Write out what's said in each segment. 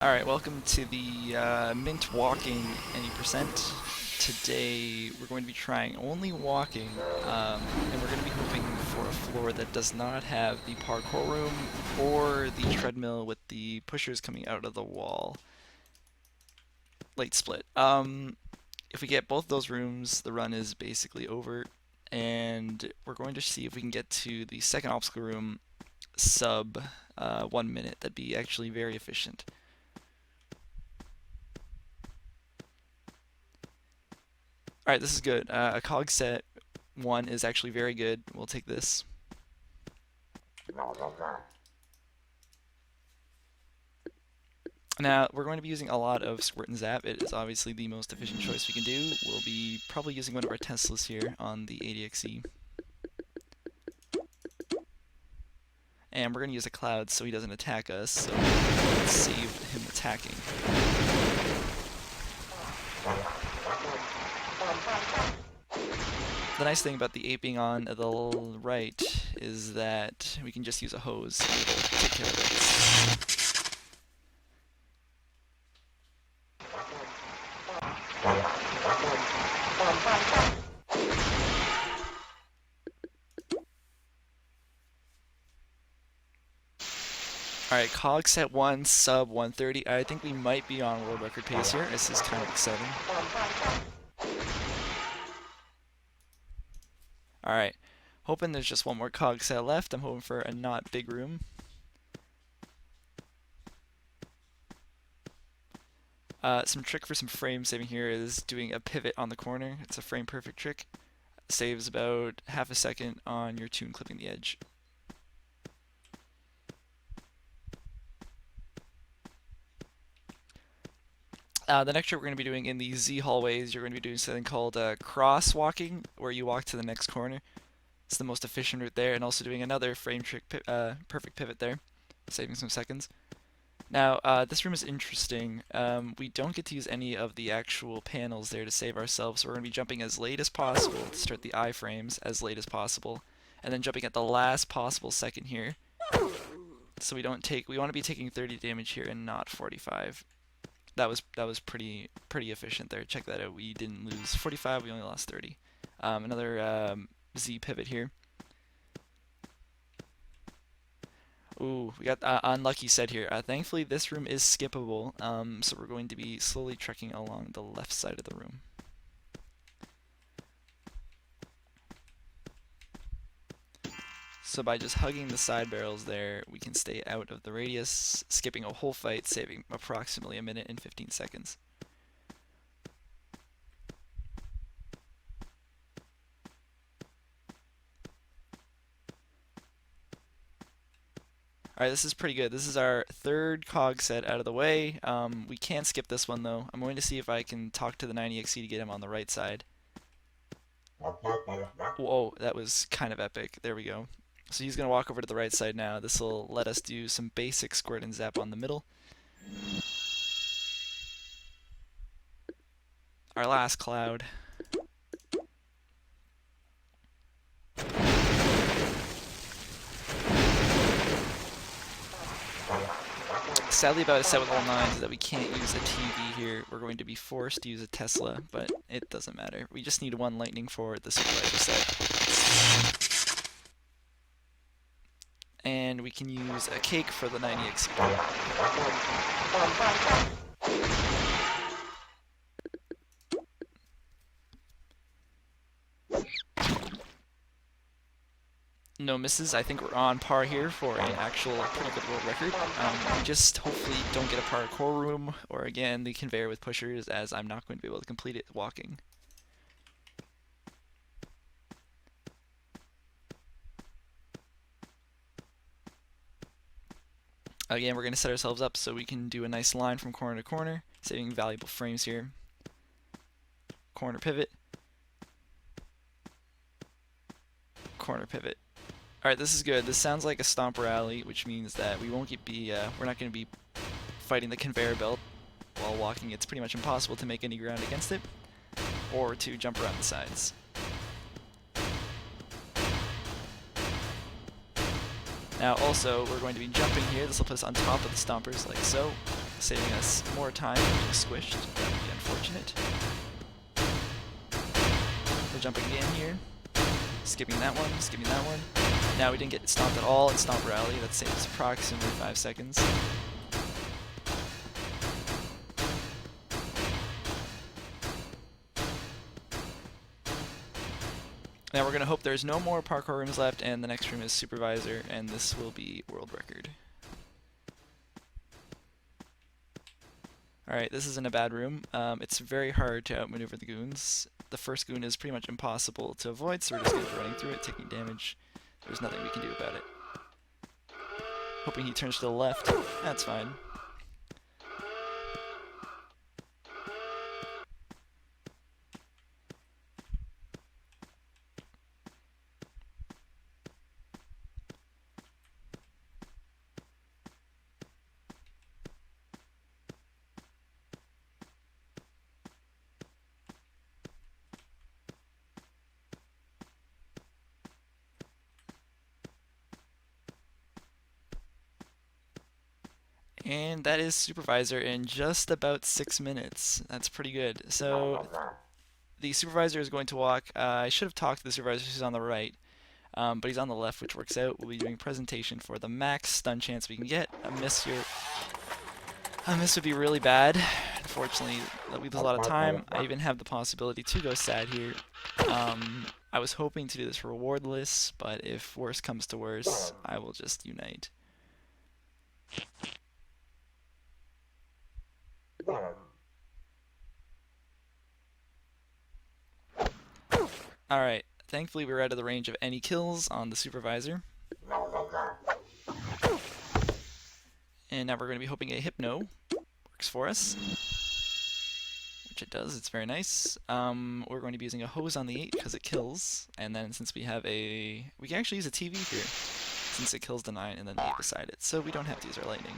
Alright, welcome to the Mint Walking Any Percent. Today we're going to be trying only walking, and we're going to be hoping for a floor that does not have the parkour room or the treadmill with the pushers coming out of the wall. Late split. If we get both those rooms, the run is basically over, and we're going to see if we can get to the second obstacle room sub 1 minute. That'd be actually very efficient. Alright, this is good. A cog set 1 is actually very good. We'll take this. Now, we're going to be using a lot of Squirt and Zap. It is obviously the most efficient choice we can do. We'll be probably using one of our Teslas here on the ADXE. And we're going to use a cloud so he doesn't attack us, so let's save him attacking. The nice thing about the 8 being on the right is that we can just use a hose and it'll take care of it. Alright, cog set 1, sub 130. I think we might be on world record pace here. This is kind of exciting. Alright, hoping there's just one more cog set left. I'm hoping for a not big room. Some trick for some frame saving here is doing a pivot on the corner. It's a frame perfect trick. Saves about half a second on your tune clipping the edge. The next trick we're going to be doing in the Z hallways, you're going to be doing something called cross walking, where you walk to the next corner. It's the most efficient route there, and also doing another frame trick perfect pivot there, saving some seconds. Now, this room is interesting. We don't get to use any of the actual panels there to save ourselves, so we're going to be jumping as late as possible to start the iframes as late as possible, and then jumping at the last possible second here. So we want to be taking 30 damage here and not 45. That was pretty efficient there. Check that out. We didn't lose 45. We only lost 30. Another Z pivot here. Ooh, we got unlucky set here. Thankfully, this room is skippable, so we're going to be slowly trekking along the left side of the room. So by just hugging the side barrels there, we can stay out of the radius, skipping a whole fight, saving approximately 1 minute and 15 seconds. Alright, this is pretty good. This is our third cog set out of the way. We can't skip this one though. I'm going to see if I can talk to the 90XC to get him on the right side. Whoa, that was kind of epic. There we go. So he's going to walk over to the right side now. This will let us do some basic squirt and zap on the middle. Our last cloud. Sadly about a set with all 9s is that we can't use a TV here. We're going to be forced to use a Tesla, but it doesn't matter. We just need one lightning for the supervisor set. And we can use a cake for the 90XC. No misses. I think we're on par here for an actual pretty good world record. We just hopefully don't get a parkour room or again the conveyor with pushers, as I'm not going to be able to complete it walking. Again, we're going to set ourselves up so we can do a nice line from corner to corner, saving valuable frames here. Corner pivot. Corner pivot. Alright, this is good. This sounds like a stomp rally, which means that we won't we're not going to be fighting the conveyor belt while walking. It's pretty much impossible to make any ground against it, or to jump around the sides. Now also, we're going to be jumping here. This will put us on top of the stompers like so. saving us more time being squished. That would be unfortunate. We're jumping in here, skipping that one, skipping that one. Now we didn't get stomped at all in Stomp Rally. That saved us approximately 5 seconds. Now we're going to hope there's no more parkour rooms left, and the next room is Supervisor, and this will be world record. Alright, this isn't a bad room. It's very hard to outmaneuver the goons. The first goon is pretty much impossible to avoid, so we're just going to be running through it, taking damage. There's nothing we can do about it. Hoping he turns to the left. That's fine. And that is Supervisor in just about 6 minutes. That's pretty good. So the Supervisor is going to walk. I should have talked to the Supervisor who's on the right, but he's on the left, which works out. We'll be doing presentation for the max stun chance we can get. A miss here. A miss would be really bad. Unfortunately, we lose a lot of time. I even have the possibility to go sad here. I was hoping to do this rewardless, but if worse comes to worse, I will just unite. Alright, thankfully we were out of the range of any kills on the Supervisor. And now we're going to be hoping a Hypno works for us. Which it does, it's very nice. We're going to be using a hose on the 8 because it kills. And then since we have a... we can actually use a TV here, since it kills the 9 and then the 8 beside it. So we don't have to use our lightning.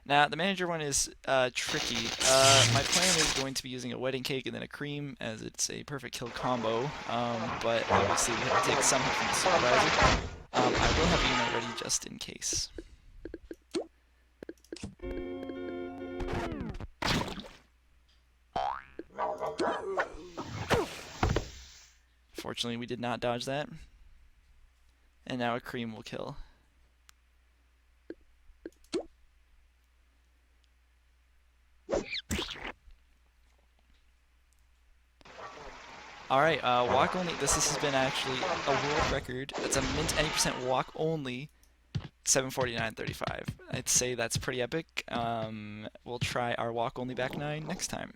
Now, the manager one is tricky. My plan is going to be using a wedding cake and then a cream, as it's a perfect kill combo, but obviously we have to take some hit from the Supervisor. I will have a unit ready just in case. Fortunately, we did not dodge that. And now a cream will kill. Alright, walk only. This has been actually a world record. that's a mint any percent walk only 749.35. I'd say that's pretty epic. We'll try our walk only back 9 next time.